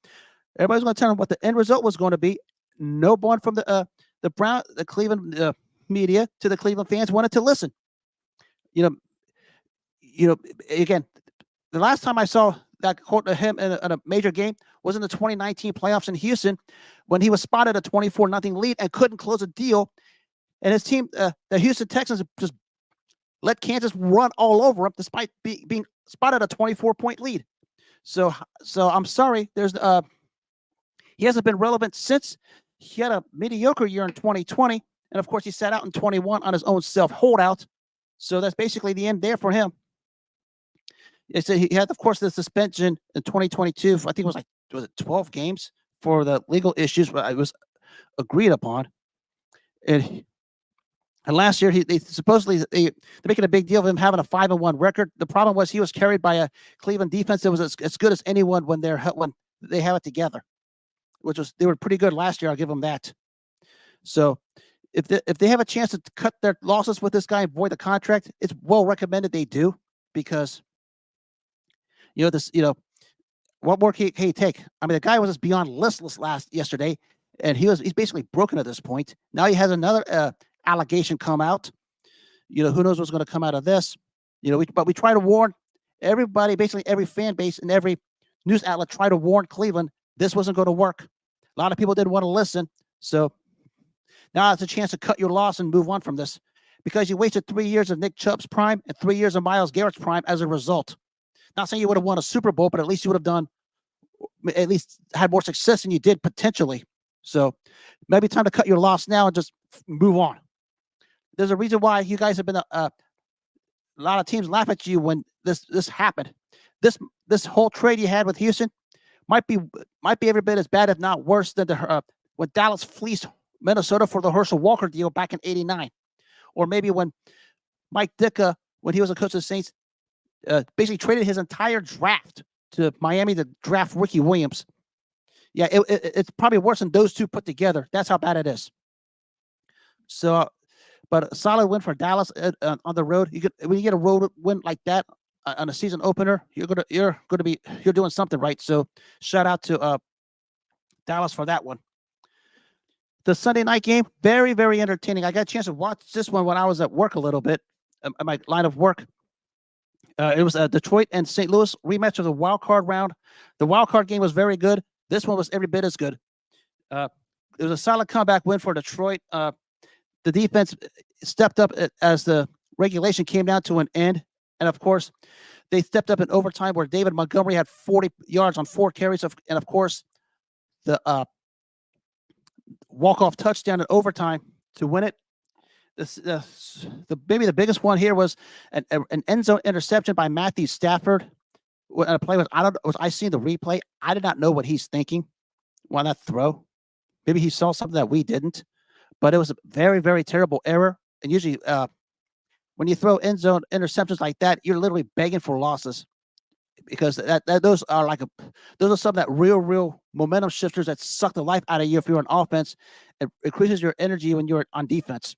Everybody's going to tell them what the end result was going to be. No one from the Cleveland media to the Cleveland fans wanted to listen. Again, the last time I saw that quote of him in a major game was in the 2019 playoffs in Houston, when he was spotted a 24-0 lead and couldn't close a deal. And his team, the Houston Texans, just let Kansas run all over him despite being spotted a 24-point lead. So I'm sorry. He hasn't been relevant since. He had a mediocre year in 2020. And of course, he sat out in 21 on his own self-holdout. So that's basically the end there for him. He had, of course, the suspension in 2022. I think it was 12 games for the legal issues, but it was agreed upon. And And last year, they supposedly they're making a big deal of him having a 5-1 record. The problem was he was carried by a Cleveland defense that was as good as anyone when they have it together, which was they were pretty good last year. I'll give them that. So if they have a chance to cut their losses with this guy and void the contract, it's well recommended they do because what more can he take? I mean, the guy was just beyond listless yesterday, and he's basically broken at this point. Now he has another allegation come out. Who knows what's going to come out of this? But we try to warn everybody, basically every fan base and every news outlet try to warn Cleveland this wasn't going to work. A lot of people didn't want to listen, so now it's a chance to cut your loss and move on from this because you wasted 3 years of Nick Chubb's prime and 3 years of Myles Garrett's prime as a result. Not saying you would have won a Super Bowl, but at least you would have at least had more success than you did potentially. So maybe time to cut your loss now and just move on. There's a reason why you guys have been a lot of teams laugh at you when this happened. This whole trade you had with Houston might be every bit as bad, if not worse, than when Dallas fleeced Minnesota for the Herschel Walker deal back in '89, or maybe when Mike Ditka, when he was a coach of the Saints, basically traded his entire draft to Miami to draft Ricky Williams. Yeah, it's probably worse than those two put together. That's how bad it is. So, but a solid win for Dallas on the road. When you get a road win like that on a season opener, you're doing something right. So, shout out to Dallas for that one. The Sunday night game, very, very entertaining. I got a chance to watch this one when I was at work a little bit, at my line of work. It was a Detroit and St. Louis rematch of the wild card round. The wild card game was very good. This one was every bit as good. It was a solid comeback win for Detroit. The defense stepped up as the regulation came down to an end. And, of course, they stepped up in overtime where David Montgomery had 40 yards on 4 carries. And, of course, the walk-off touchdown in overtime to win it. Maybe the biggest one here was an end zone interception by Matthew Stafford. A play I seen the replay. I did not know what he's thinking on that throw. Maybe he saw something that we didn't, but it was a very, very terrible error. And usually, when you throw end zone interceptions like that, you're literally begging for losses because those are some of that real momentum shifters that suck the life out of you if you're on offense. It increases your energy when you're on defense.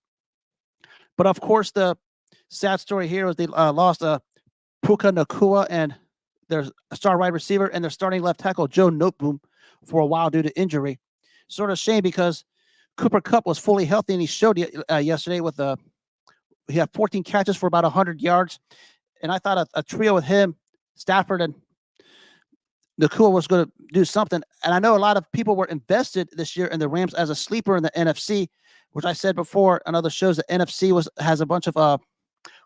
But of course, the sad story here is they lost Puka Nacua and their star wide receiver and their starting left tackle Joe Noteboom for a while due to injury. Sort of shame because Cooper Kupp was fully healthy and he showed yesterday with he had 14 catches for about 100 yards, and I thought a trio with him, Stafford and Nacua was going to do something. And I know a lot of people were invested this year in the Rams as a sleeper in the NFC, which I said before on other shows. The NFC has a bunch of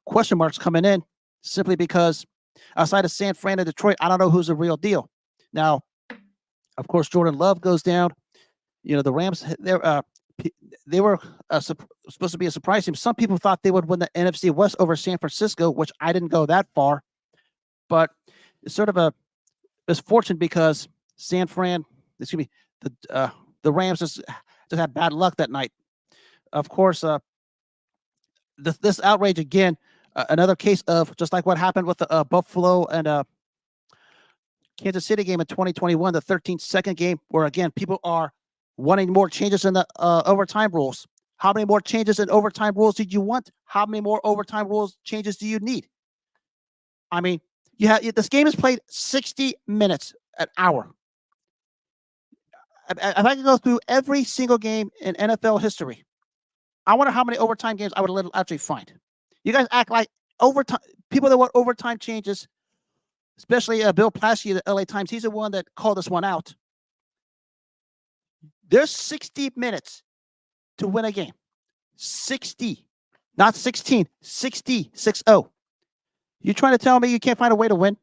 question marks coming in simply because outside of San Fran and Detroit, I don't know who's the real deal. Now, of course, Jordan Love goes down. The Rams, they were supposed to be a surprise team. Some people thought they would win the NFC West over San Francisco, which I didn't go that far. But it's sort of a misfortune because the Rams just had bad luck that night. Of course, this outrage again, another case of just like what happened with the Buffalo and Kansas City game in 2021, the 13-second game, where again people are wanting more changes in the overtime rules. How many more changes in overtime rules did you want? How many more overtime rules changes do you need? I mean, this game is played 60 minutes, an hour. If I could go through every single game in NFL history, I wonder how many overtime games I would actually find. You guys act like overtime people that want overtime changes, especially Bill Plaschke of the LA Times. He's the one that called this one out. There's 60 minutes to win a game. 60, not 16, 60, 6-0. You trying to tell me you can't find a way to win?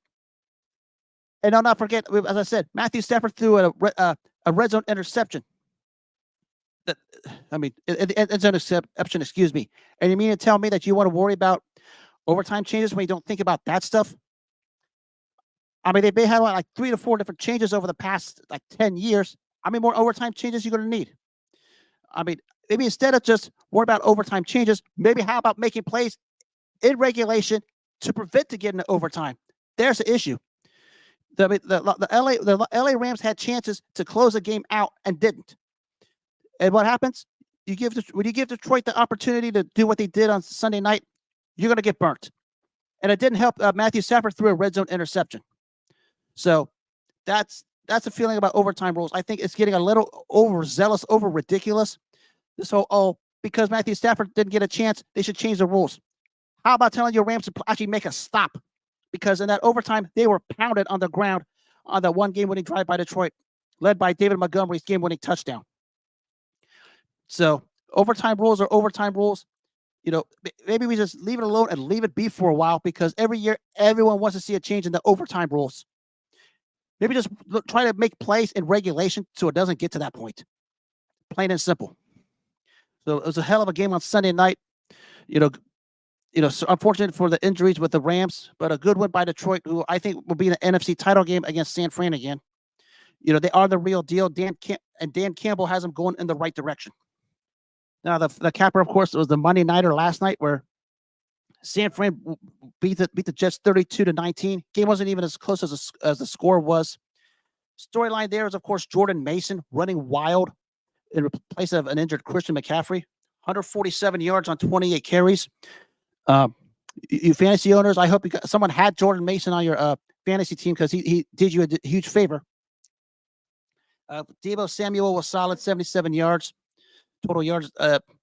And I'll not forget, as I said, Matthew Stafford threw a red zone interception. End zone interception, excuse me. And you mean to tell me that you want to worry about overtime changes when you don't think about that stuff? I mean, they had like 3 to 4 different changes over the past 10 years. How many more overtime changes you're going to need? I mean, maybe instead of just worry about overtime changes, maybe how about making plays in regulation to prevent to getting to overtime? There's the issue. The LA Rams had chances to close the game out and didn't. And what happens? When you give Detroit the opportunity to do what they did on Sunday night, you're going to get burnt. And it didn't help. Matthew Stafford threw a red zone interception. So that's a feeling about overtime rules. I think it's getting a little overzealous, over ridiculous. This whole, because Matthew Stafford didn't get a chance, they should change the rules. How about telling your Rams to actually make a stop? Because in that overtime, they were pounded on the ground on that one game-winning drive by Detroit, led by David Montgomery's game-winning touchdown. So overtime rules are overtime rules. Maybe we just leave it alone and leave it be for a while, because every year everyone wants to see a change in the overtime rules. Maybe just try to make plays in regulation so it doesn't get to that point. Plain and simple. So it was a hell of a game on Sunday night. So unfortunate for the injuries with the Rams, but a good win by Detroit, who I think will be in the NFC title game against San Fran again. They are the real deal. Dan Campbell has them going in the right direction. Now, the capper, of course, was the Monday nighter last night, where San Fran beat the Jets 32-19. Game wasn't even as close as the score was. Storyline there is, of course, Jordan Mason running wild in place of an injured Christian McCaffrey. 147 yards on 28 carries. You fantasy owners, I hope someone had Jordan Mason on your fantasy team, because he did you a huge favor. Deebo Samuel was solid, 77 yards. Total yards.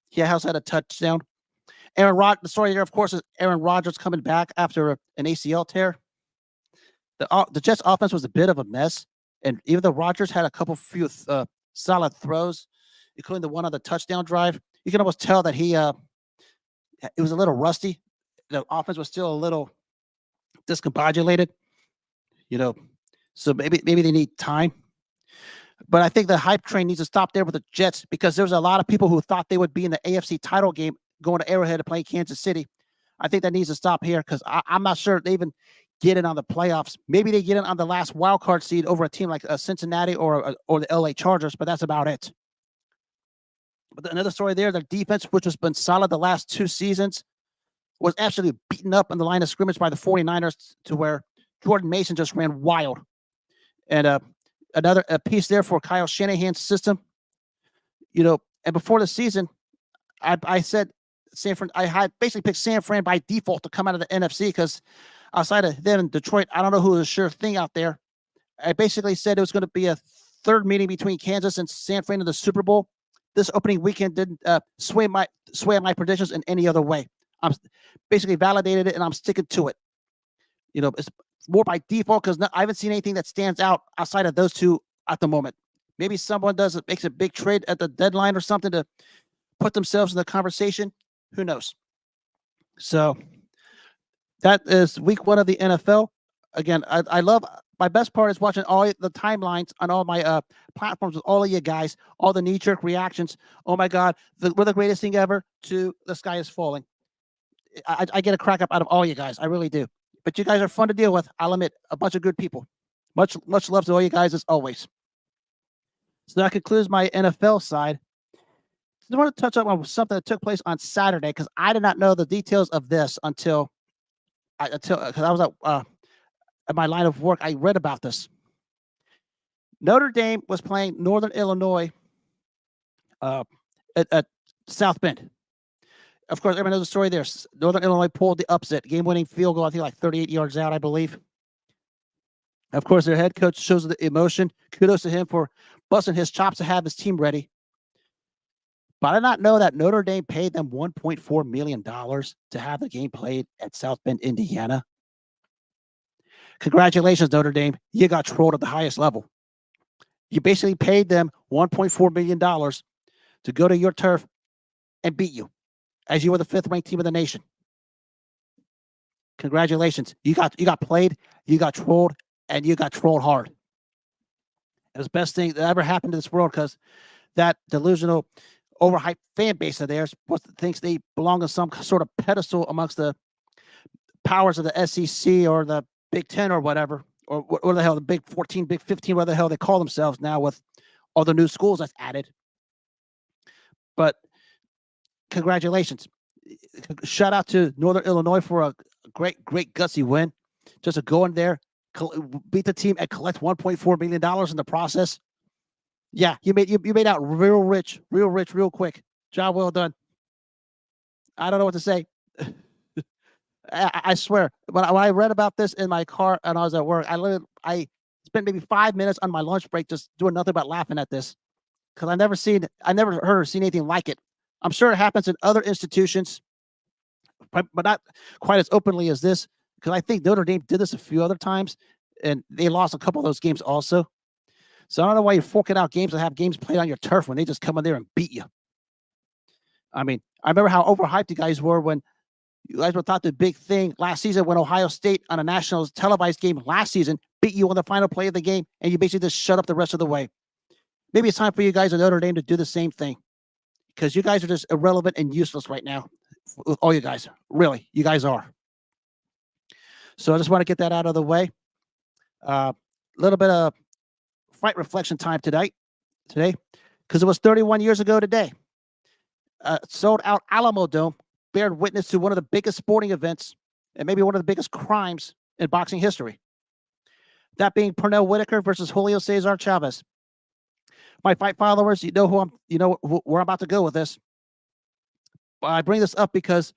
He also had a touchdown. The story here, of course, is Aaron Rodgers coming back after an ACL tear. The Jets' offense was a bit of a mess, and even though Rodgers had a few solid throws, including the one on the touchdown drive, you can almost tell that it was a little rusty. The offense was still a little discombobulated. So maybe they need time. But I think the hype train needs to stop there with the Jets, because there was a lot of people who thought they would be in the AFC title game going to Arrowhead to play Kansas City. I think that needs to stop here, because I'm not sure they even get in on the playoffs. Maybe they get in on the last wild card seed over a team like Cincinnati or the LA Chargers, but that's about it. But another story there, the defense, which has been solid the last 2 seasons, was absolutely beaten up in the line of scrimmage by the 49ers, to where Jordan Mason just ran wild. And another piece there for Kyle Shanahan's system. And before the season, I said San Fran. I had basically picked San Fran by default to come out of the NFC, because outside of them in Detroit, I don't know who was a sure thing out there. I basically said it was going to be a third meeting between Kansas and San Fran in the Super Bowl. This opening weekend didn't sway my predictions in any other way. I'm basically validated it, and I'm sticking to it. It's more by default, because I haven't seen anything that stands out outside of those two at the moment. Maybe someone makes a big trade at the deadline or something to put themselves in the conversation. Who knows? So that is week 1 of the NFL. Again, I love, my best part is watching all the timelines on all my platforms with all of you guys, all the knee-jerk reactions. Oh my God, we're the greatest thing ever, to the sky is falling. I get a crack up out of all you guys. I really do. But you guys are fun to deal with. I'll admit, a bunch of good people. Much love to all you guys as always. So that concludes my NFL side. I want to touch up on something that took place on Saturday, because I did not know the details of this until I was at my line of work. I read about this. Notre Dame was playing Northern Illinois at South Bend. Of course, everyone knows the story there. Northern Illinois pulled the upset, game-winning field goal, I think like 38 yards out, I believe. Of course, their head coach shows the emotion. Kudos to him for busting his chops to have his team ready. But I did not know that Notre Dame paid them $1.4 million to have the game played at South Bend, Indiana. Congratulations, Notre Dame. You got trolled at the highest level. You basically paid them $1.4 million to go to your turf and beat you, as you were the 5th-ranked team in the nation. Congratulations. You got played, you got trolled, and you got trolled hard. It was the best thing that ever happened to this world, because that delusional, overhyped fan base of theirs thinks they belong on some sort of pedestal amongst the powers of the SEC or the Big 10 or whatever, or what the hell, the Big 14, Big 15, whatever the hell they call themselves now with all the new schools that's added. But congratulations. Shout out to Northern Illinois for a great gutsy win. Just to go in there, beat the team, and collect $1.4 million in the process. Yeah, you made out real rich, real quick. Job well done. I don't know what to say. I swear, when I read about this in my car and I was at work, I spent maybe 5 minutes on my lunch break just doing nothing but laughing at this because I never heard or seen anything like it. I'm sure it happens in other institutions, but not quite as openly as this. Because I think Notre Dame did this a few other times, and they lost a couple of those games also. So I don't know why you're forking out games and have games played on your turf when they just come in there and beat you. I mean, I remember how overhyped you guys were when you guys were thought the big thing last season when Ohio State on a national televised game last season beat you on the final play of the game, and you basically just shut up the rest of the way. Maybe it's time for you guys at Notre Dame to do the same thing because you guys are just irrelevant and useless right now. All you guys, really, you guys are. So I just want to get that out of the way. A little bit of fight reflection time today, because it was 31 years ago today. Sold out Alamo Dome bared witness to one of the biggest sporting events and maybe one of the biggest crimes in boxing history. That being Pernell Whitaker versus Julio Cesar Chavez. My fight followers, you know where I'm about to go with this. I bring this up because,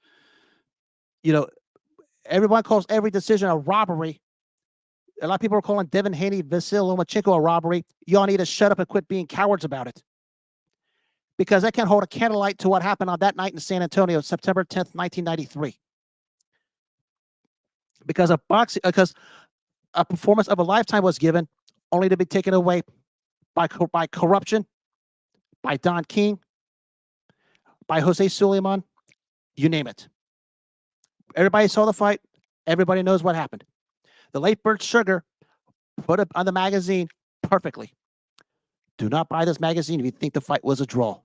everyone calls every decision a robbery. A lot of people are calling Devin Haney, Vasyl Lomachenko a robbery. Y'all need to shut up and quit being cowards about it. Because I can't hold a candlelight to what happened on that night in San Antonio, September 10th, 1993. Because a performance of a lifetime was given, only to be taken away by corruption, by Don King, by Jose Suleiman, you name it. Everybody saw the fight. Everybody knows what happened. The late Bert Sugar put it on the magazine perfectly. Do not buy this magazine if you think the fight was a draw.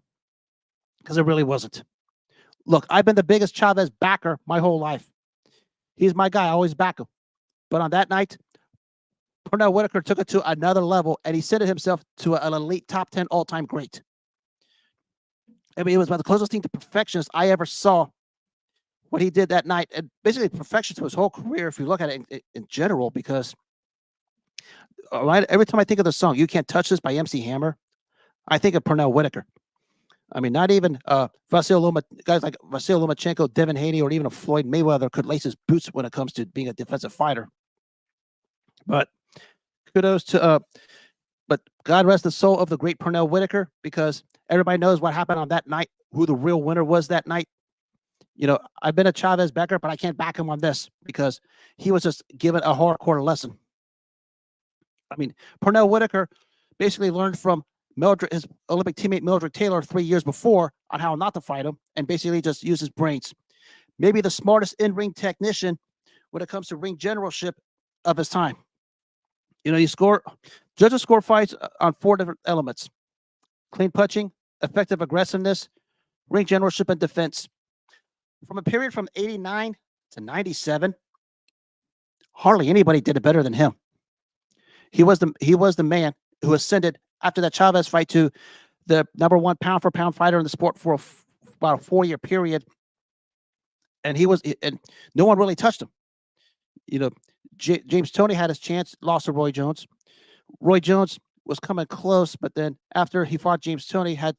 Because it really wasn't. Look, I've been the biggest Chavez backer my whole life. He's my guy. I always back him. But on that night, Pernell Whitaker took it to another level, and he set himself to an elite top 10 all-time great. I mean, it was about the closest thing to perfectionist I ever saw. What he did that night, and basically perfection to his whole career, if you look at it in general, because every time I think of the song, You Can't Touch This by MC Hammer, I think of Pernell Whitaker. I mean, not even guys like Vasyl Lomachenko, Devin Haney, or even a Floyd Mayweather could lace his boots when it comes to being a defensive fighter. But kudos to, but God rest the soul of the great Pernell Whitaker, because everybody knows what happened on that night, who the real winner was that night. I've been a Chavez backer, but I can't back him on this because he was just given a hardcore lesson. I mean, Pernell Whitaker basically learned from his Olympic teammate Mildred Taylor 3 years before on how not to fight him, and basically just use his brains. Maybe the smartest in-ring technician when it comes to ring generalship of his time. Judges score fights on 4 different elements: clean punching, effective aggressiveness, ring generalship, and defense. From a period from 89 to 97, hardly anybody did it better than him. He was the man who ascended after that Chavez fight to the #1 pound-for-pound fighter in the sport for about a 4-year period. And no one really touched him. James Toney had his chance, lost to Roy Jones. Roy Jones was coming close, but then after he fought James Toney, had,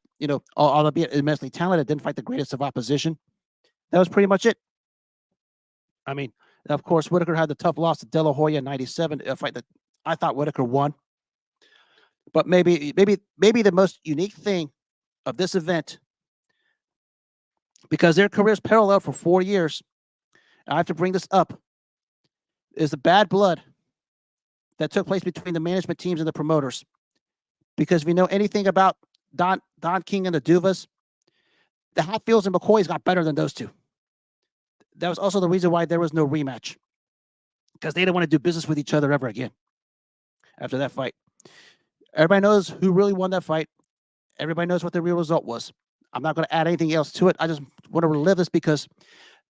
albeit immensely talented, didn't fight the greatest of opposition. That was pretty much it. I mean, of course, Whitaker had the tough loss to De La Hoya in 97, a fight that I thought Whitaker won. But maybe the most unique thing of this event, because their careers paralleled for 4 years, I have to bring this up, is the bad blood that took place between the management teams and the promoters. Because if you know anything about Don King and the Duvas, the Hatfields and McCoys got better than those two. That was also the reason why there was no rematch, because they didn't want to do business with each other ever again after that fight. Everybody knows who really won that fight. Everybody knows what the real result was. I'm not going to add anything else to it. I just want to relive this because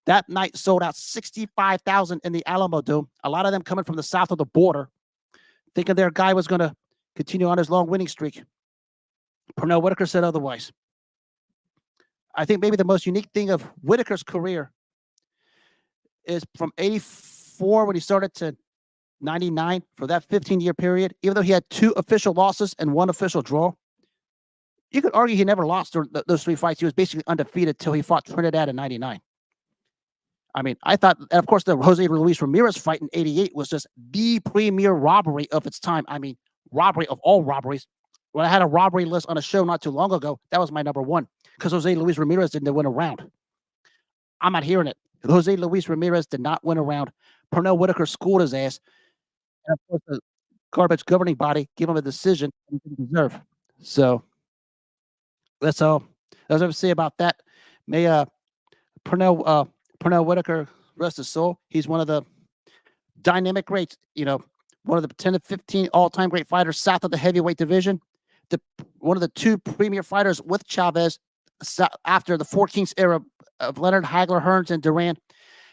that night sold out 65,000 in the Alamo Dome. A lot of them coming from the south of the border, thinking their guy was going to continue on his long winning streak. Pernell Whitaker said otherwise. I think maybe the most unique thing of Whitaker's career is from 84 when he started to 99 for that 15-year period, even though he had 2 official losses and 1 official draw. You could argue he never lost those 3 fights. He was basically undefeated till he fought Trinidad in 99. I mean, I thought, and of course, the Jose Luis Ramirez fight in 88 was just the premier robbery of its time. I mean, robbery of all robberies. When I had a robbery list on a show not too long ago, that was my number 1 because Jose Luis Ramirez didn't win a round. I'm not hearing it. Jose Luis Ramirez did not win a round. Pernell Whitaker schooled his ass. And of course, the garbage governing body gave him a decision he didn't deserve. So that's all. That's what I have to say about that. May Pernell Whitaker rest his soul. He's one of the dynamic greats. One of the 10 to 15 all-time great fighters south of the heavyweight division. One of the 2 premier fighters with Chavez after the Four Kings era of Leonard, Hagler, Hearns, and Duran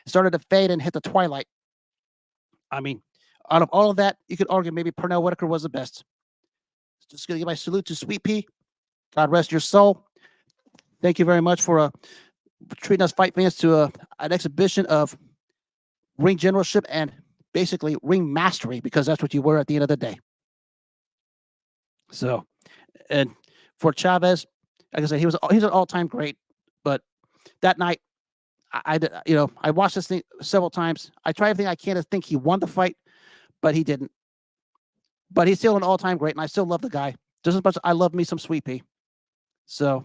started to fade and hit the twilight. I mean, out of all of that, you could argue maybe Pernell Whitaker was the best. Just going to give my salute to Sweet Pea. God rest your soul. Thank you very much for treating us fight fans to an exhibition of ring generalship and basically ring mastery, because that's what you were at the end of the day. So, and for Chavez, like I said, he's an all-time great. But that night, I watched this thing several times. I tried everything I can to think he won the fight, but he didn't. But he's still an all-time great, and I still love the guy just as much as I love me some Sweet Pea. So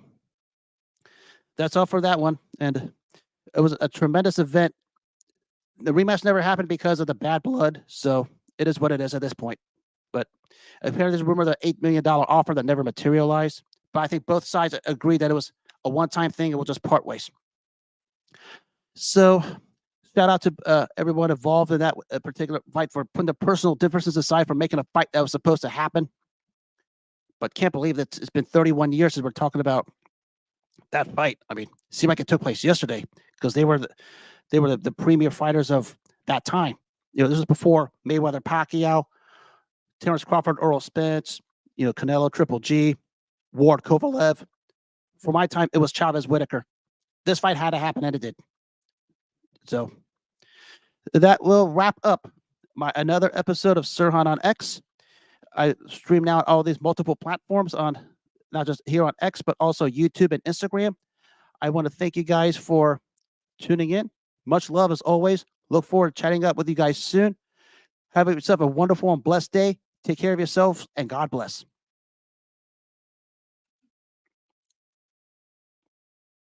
that's all for that one. And it was a tremendous event. The rematch never happened because of the bad blood, so it is what it is at this point. But apparently there's a rumor of the $8 million offer that never materialized. But I think both sides agreed that it was a one-time thing and we'll just part ways. So shout out to everyone involved in that particular fight for putting the personal differences aside, for making a fight that was supposed to happen. But can't believe that it's been 31 years since we're talking about that fight. I mean, it seemed like it took place yesterday because they were the premier fighters of that time. This was before Mayweather, Pacquiao, Terrence Crawford, Earl Spence, Canelo, Triple G, Ward, Kovalev. For my time, it was Chavez, Whitaker. This fight had to happen, and it did. So that will wrap up another episode of Serhan On X. I stream now on all these multiple platforms, on not just here on X, but also YouTube and Instagram. I want to thank you guys for tuning in. Much love as always. Look forward to chatting up with you guys soon. Have yourself a wonderful and blessed day. Take care of yourselves, and God bless.